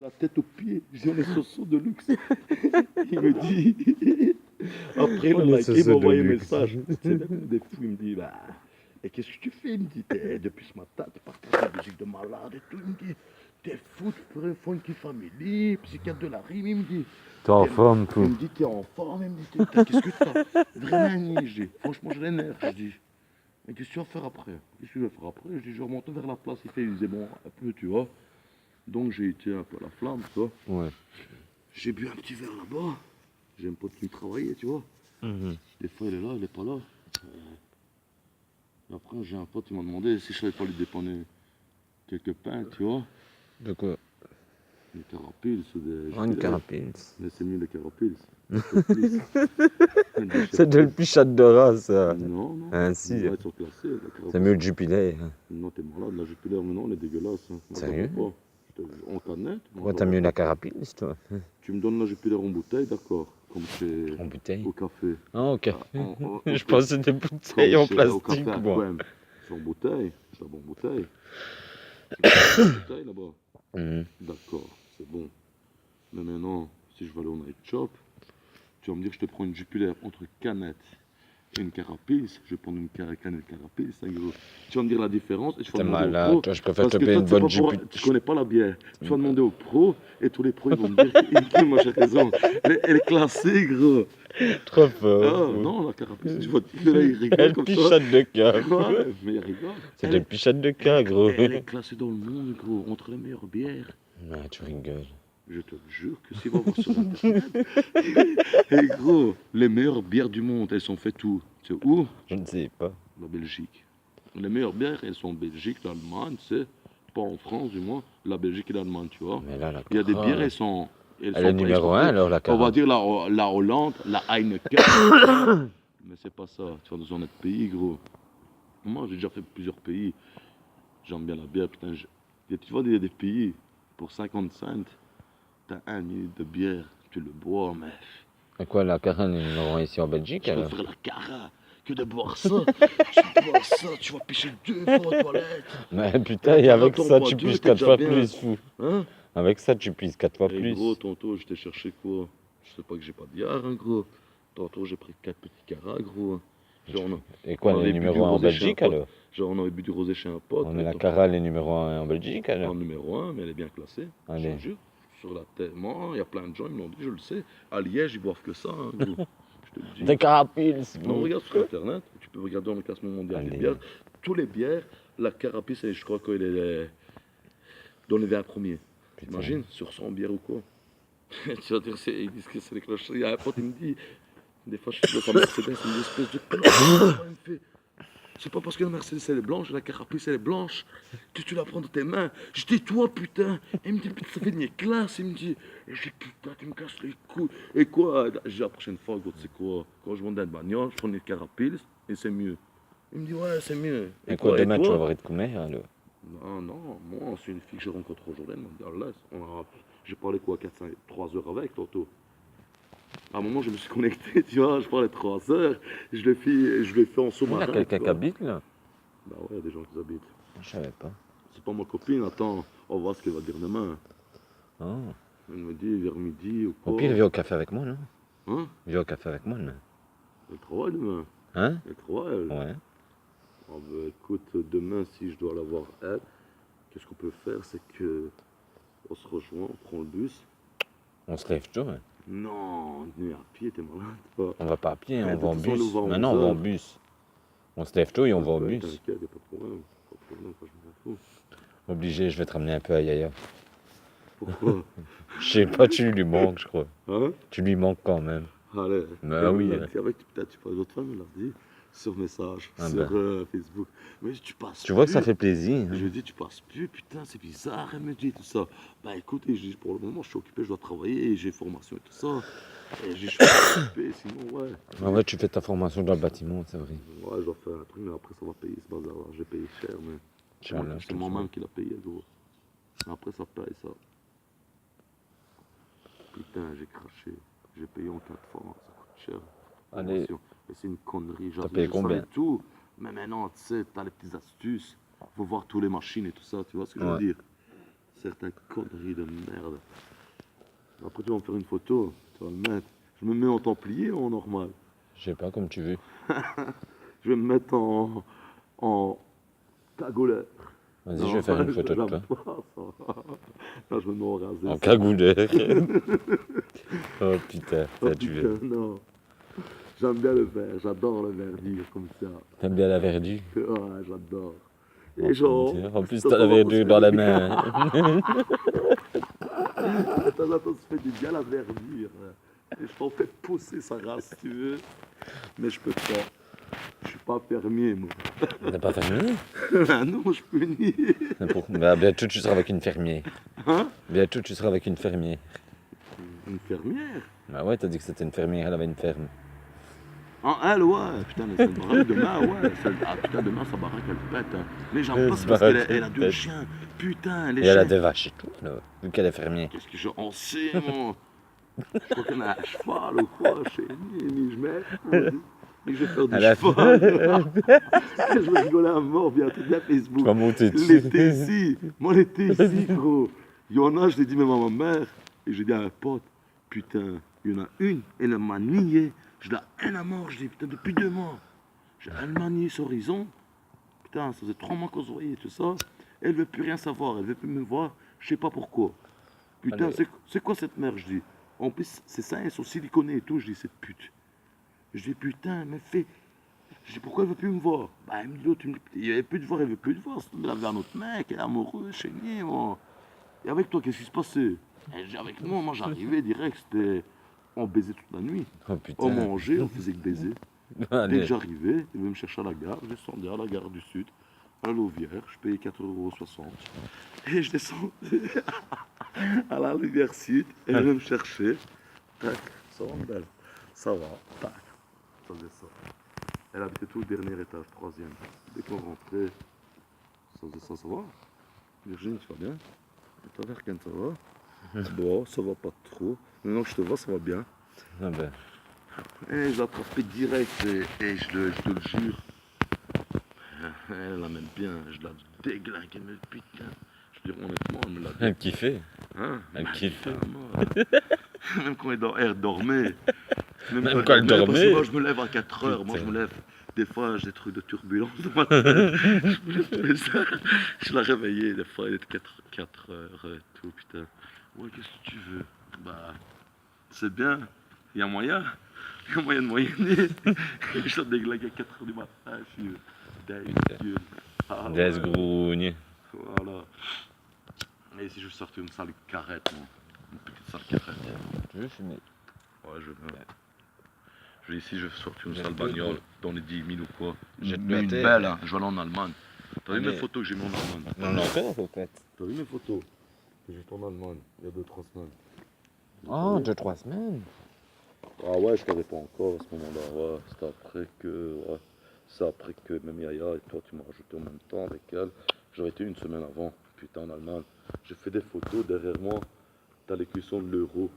La tête aux pieds. Je dis, on est soso de luxe. Il me dit. Après, il a On est liké, il soso m'a de envoyé un luxe. message. C'est même des fous. Il me dit, bah. Et qu'est-ce que tu fais? Il me dit, depuis ce matin, tu partages la musique de malade et tout. Il me dit, t'es fou, tu pourrais funky family, psychiatre de la rime. Il me dit, T'es en forme, il tout. me dit, t'es en forme. Il me dit, qu'est-ce que t'as vraiment nié? Je dis, franchement, je l'énerve. Je dis, mais qu'est-ce que tu vas faire après? Qu'est-ce que je vais faire après? Je dis, je remonte vers la place. Il disait, bon, un peu, tu vois. Donc j'ai été un peu à la flamme, tu vois. Ouais. J'ai bu un petit verre là-bas. J'ai un pote qui me travaillait, tu vois. Mhm. Des fois, il est là, il n'est pas là. Et après, j'ai un pote qui m'a demandé si je savais pas lui dépanner quelques pains, tu vois. De quoi? Des carapiles ou des Oh, une Jupiler. carapils. Mais c'est mieux les carapiles. C'est de l'épichat de race, ça. Non, non. Ainsi. Ouais, ils sont classés. la C'est carapace. mieux le Jupiler. Non, t'es malade. La Jupiler, mais non, elle est dégueulasse. Hein. Moi, Sérieux? j'en veux pas. En canette. Moi, Pourquoi j'en t'as veux mieux pas. la carapils, toi? Tu me donnes la Jupiler en bouteille, d'accord. Comme chez... En bouteille? Au café. Ah, ok. Je Au- pensais des bouteilles en Au café plastique, à moi. Quem. C'est en bouteille. C'est en bouteille. Tu me donnes en bouteille là-bas. Mhm. D'accord, c'est bon. Mais maintenant, si je vais aller au night shop, tu vas me dire que je te prends une Jupiler entre canette et une Carapils. Je vais prendre une canette Carapils, 5 euros. Tu vas me dire la différence et tu vas T'es demander au malade, pro. toi, je préfère Parce te que payer toi, une tu sais bonne pas Jupiler. tu connais pas la bière. Tu vas demander au pro et tous les pros ils vont me dire que moi j'ai raison. Elle est classée, gros. Trop Ah fort. non, la Carapils, tu vois, là, il rigole Elle comme ça. pichote de cas. Ouais, mais il rigole. C'est des pichottes de cas, gros. Elle est classée dans le monde, gros, entre les meilleures bières. Ah, tu rigoles. Je te jure que s'il va voir sur internet. Et gros, les meilleures bières du monde, elles sont faites où? C'est où? Je ne sais pas. La Belgique. Les meilleures bières, elles sont en Belgique, l'Allemagne, c'est pas en France du moins, la Belgique et l'Allemagne, tu vois. Mais là, la Il y a des Cara, bières, elles sont elle est pas numéro 1 exportées. alors, la On Cara. va dire la Hollande, la Heineken. Mais c'est pas ça, tu vas dans un autre pays, gros. Moi, j'ai déjà fait plusieurs pays. J'aime bien la bière, putain. Tu vois, il y a des pays, pour 50 cents, t'as 1 minute de bière, tu le bois, mais Et quoi, la Cara, elle est numéro 1 ici en Belgique, je alors? préfère la cara que de boire ça. Tu bois ça, tu vas picher 2 fois aux toilettes. Mais putain, et avec Attends ça, pas tu deux, pises t'es 4 déjà fois bien. plus, fou. Hein? Avec ça, tu pises 4 fois Et plus. gros, tantôt, je t'ai cherché quoi? Je sais pas que j'ai pas de yard, hein, gros. Tantôt, j'ai pris 4 petits caras, gros. Genre, Et quoi, on elle est avait bu du numéro 1 en rosé chez un Belgique, pote. alors? Genre, on avait bu du rosé chez un pote. On est la Cara, elle est numéro 1 en Belgique, alors? En numéro 1, mais elle est bien classée. Je Allez. te jure. Sur la tête. Moi, il y a plein de gens, ils me l'ont dit, je le sais. À Liège, ils boivent que ça, hein, gros. Je te le dis. Des Carapils, Non, regarde sur internet, tu peux regarder dans le classement mondial des Allez. bières. Tous les bières, la Carapis, je crois qu'il est dans les 20 premiers. Putain. T'imagines, sur 100 bières ou quoi? Tu vas dire, ils disent que c'est les clocheries. Il y a un pote, il me dit, des fois je suis dans sa Mercedes, il me dit, espèce de cloche. Il me fait, c'est pas parce que la Mercedes elle est blanche, la Carapis elle est blanche, que tu la prends dans tes mains. Je dis, toi putain. Et il me dit, putain, ça fait de mes classes. Il me dit, et je dis, putain, tu me casses les couilles. Et quoi? Je dis, la prochaine fois, gros, tu sais quoi? Quand je monte dans une bagnole, je prends une Carapils et c'est mieux. Il me dit, ouais, c'est mieux. Et quoi, toi, demain, tu toi vas avoir de combien, alors? Non, non, moi, c'est une fille que je rencontre aujourd'hui, elle m'a dit, ah, laisse, j'ai parlé quoi, 3 heures avec tantôt. À un moment, je me suis connecté, tu vois, je parlais 3 heures, je l'ai fait en Il y sous-marin. a quelqu'un tu qui vois. habite, là? Bah ouais, il y a des gens qui habitent. Je savais pas. C'est pas ma copine, attends, on va voir ce qu'elle va dire demain. Ah. Elle me dit vers midi ou quoi. Au pire, viens au café avec moi, non? Hein? Viens au café avec moi, non? Elle travaille demain. Hein? Elle travaille, elle. Ouais. Ah bah, écoute, demain, si je dois la voir elle, qu'est-ce qu'on peut faire, c'est que on se rejoint, on prend le bus. On se lève tôt, hein? Non, on est à pied, t'es malade, toi. On va pas à pied, Ouais, on de va en toute façon, bus. nous, on va en Maintenant, on va en 11 heures. bus. On se lève tôt et on va au Ouais, bus. t'inquiète, y'a pas de problème. Pas de problème, quand je m'en fous. Obligé, je vais te ramener un peu à Yaya. Pourquoi? Je sais pas, tu lui manques, je crois. Hein? Tu lui manques quand même. Allez. Bah oui. Avec peut-être tu parles d'autres femmes, elle l'a dit. Sur message, Ah sur bah. Facebook. Mais tu passes Tu vois que plus. ça fait plaisir. Je Hein? lui dis, tu passes plus, putain, c'est bizarre, elle me dit tout ça. Bah écoute, et je dis, pour le moment, je suis occupé, je dois travailler, j'ai formation et tout ça. Et je dis, je suis occupé, sinon, ouais. Ah ouais, tu fais ta formation dans le bâtiment, c'est vrai. Ouais, je dois faire un truc, mais après, ça va payer ce bazar-là. J'ai payé cher, mais Inch'Allah, je c'est te moi-même qui l'a payé, gros. Mais après, ça paye, ça. Putain, j'ai craché. J'ai payé en 4 fois, ça coûte cher. Allez. Formation. Et c'est une connerie. T'as payé combien? savais tout, mais maintenant, tu sais, t'as les petites astuces. Faut voir toutes les machines et tout ça, tu vois ce que je veux Ouais. dire? certaines conneries de merde. Après, tu vas me faire une photo, tu vas le mettre. Je me mets en templier ou en normal? Je sais pas, comme tu veux. Je vais me mettre en cagouleur. Vas-y, Non, je vais faire une photo de j'aime toi. pas ça. Là, je me mets en rasé. En ça. cagouleur. Oh putain, Oh ça tu veux. putain, non. J'aime bien le vert, j'adore le verdure comme ça. T'aimes bien la verdure? Ouais, j'adore. Oh, Et genre, putain. En plus, ça t'as la va pas se verdure faire dans la du bien. main. De temps en temps, ça se fait du bien la verdure. Et je t'en fais pousser sa race si tu veux. Mais je peux pas. Je suis pas fermier, moi. T'as pas fermier? Ah non, je peux nier. Bah, bientôt tu seras avec une fermière. Hein? Bientôt tu seras avec une fermière. Une fermière? Bah ouais, t'as dit que c'était une fermière, elle avait une ferme. Ah, elle, ouais. Putain, mais c'est une baraque demain, ouais. Ah, putain, demain, sa baraque, elle pète. Hein. Mais j'aime Elle pas, se c'est parce qu'elle baraque, elle elle a deux pète. chiens. Putain, les Et elle a chiens. des vaches et tout, là, vu qu'elle est fermière. Qu'est-ce que j'en sais, moi? Je crois qu'elle a un cheval ou quoi, chez ni je mets. Mais je vais faire du Elle a- cheval. Je vais rigoler à mort, bien, tout bien Facebook. Tu vas monter L'été dessus. ici, moi l'été ici, gros. Il y en a, je l'ai dit même à ma mère, et j'ai dit à un pote, putain, il y en a une, elle m'a nié. Je la haine à mort, je dis, putain, depuis 2 mois. Elle m'a nié sur Horizon. Putain, ça faisait 3 mois qu'on se voyait, tout ça. Elle veut plus rien savoir, elle veut plus me voir, je sais pas pourquoi. Putain, Allez. c'est quoi cette mère, je dis. En plus, c'est ça, elles sont siliconées et tout, je dis, cette pute. Je dis, putain, mais fait. Je dis, pourquoi elle veut plus me voir? Bah, elle me dit, l'autre, il veut plus te voir, elle veut plus te voir. Elle avait un autre mec, elle est amoureuse, chénier, moi. Et avec toi, qu'est-ce qui se passait? Elle dit, avec moi, j'arrivais direct, c'était. On baisait toute la nuit. Oh putain. On mangeait, on faisait que baiser. Dès que Allez. j'arrivais, elle veut me chercher à la gare, je descendais à la gare du Sud, à Louvière, je payais 4,60 €. Et je descendais à la Louvière Sud, et elle veut me chercher. Tac, ça va, belle. Ça va, tac. Ça faisait ça. Elle habitait tout le dernier étage, 3e. Dès qu'on rentrait, ça faisait ça, ça va? Virginie, tu vas bien? Et toi, Verken, ça va? Bon, ça va pas trop. Maintenant que je te vois, ça va bien. Ah ben. Et je l'attrapais direct et je te le jure. Elle la m'aime bien, je la déglingue, mais putain. Je veux dire, honnêtement, elle me l'a dit. Elle kiffait. Hein? Elle kiffait. Même quand elle dormait. Même quand elle parce que dormait. moi, je me lève à 4 heures. Moi, je Putain. me lève. Des fois, j'ai des trucs de turbulence dans ma tête. Je la réveillais, des fois, il était 4 heures et tout, putain. Ouais, qu'est-ce que tu veux? Bah, c'est bien. Il y a moyen. Il y a moyen de moyenner. Je la déglingue à 4 heures du matin. Je suis dingue. Ah, Des ouais. grougnes. Voilà. Et si je sortais une sale carrette, moi. Une petite sale carrette. Tu veux fumer? Ouais, je veux. Je vais ici, je vais sortir une J'ai sale peu de- bagnole dans les 10 000 ou quoi. J'ai Mais une noté. belle, hein. Je vais aller en Allemagne. T'as vu Allez. mes photos que j'ai mis en Allemagne? Non, non, peut-être. T'as vu mes photos que j'ai fait en Allemagne il y a 2-3 semaines? Oh, 2-3 semaines. Ah ouais, je savais pas encore à ce moment-là. Ouais, c'est après que. Ouais. C'est après que même Yaya et toi, tu m'as rajouté en même temps avec elle. J'aurais été une semaine avant, putain, en Allemagne. J'ai fait des photos derrière moi. T'as les cuissons de l'euro.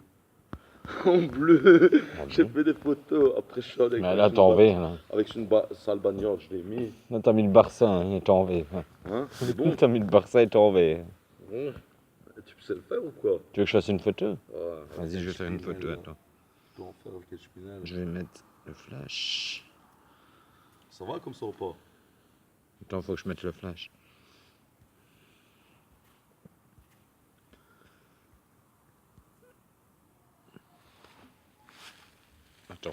En bleu. Ah J'ai bon? fait des photos. Après, je suis allé Mais là, t'es en V, là. avec une sale bagnole, je l'ai mis. Là, t'as mis le Barça, hein, il est en V. Hein, c'est bon. T'as mis le Barça, il est en V. Ouais. Tu sais le faire ou quoi? Tu veux que je fasse une photo? Ouais, Vas-y, je vais faire une photo, attends. Tu vas en faire avec le Spinel. Je vais mettre le flash. Ça va comme ça ou pas? Attends, faut que je mette le flash. Attends.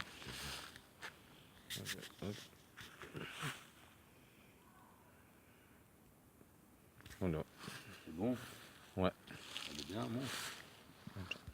Hop. Voilà. C'est bon? Ouais. Elle est bien, bon.